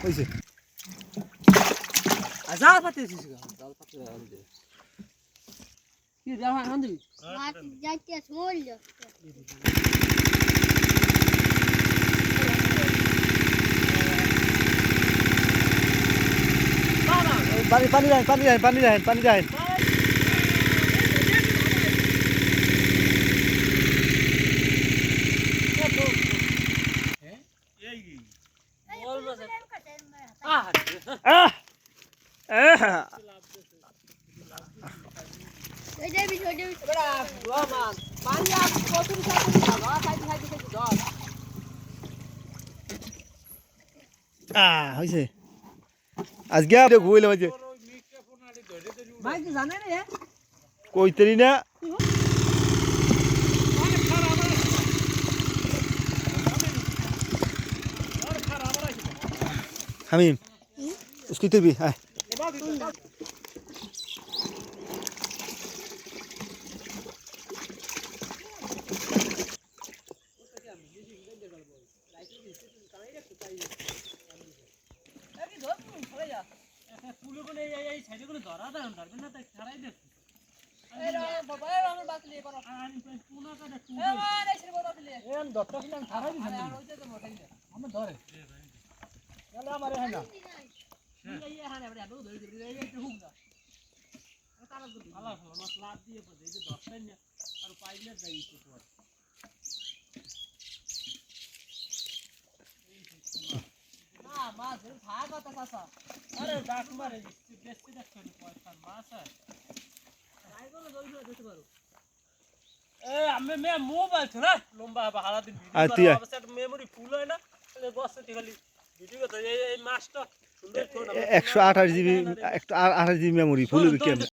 হইছে জাল পাতে দিছিস জাল পাতে দে কি জাল হান দিবি মাছ যাইতে মরল পানি দেন হইছে আজকে ঘুরলাম যে ভাই কি জানে রে কইতেরি না হামিম उसकी तो भी है মোবাইল ছিল না লম্বা হারা দিন মেমোরি ফুল হয় না বসে খালি ভিডিও এই মাছটা 128 জিবি 128 জিবি মেমোরি ফুল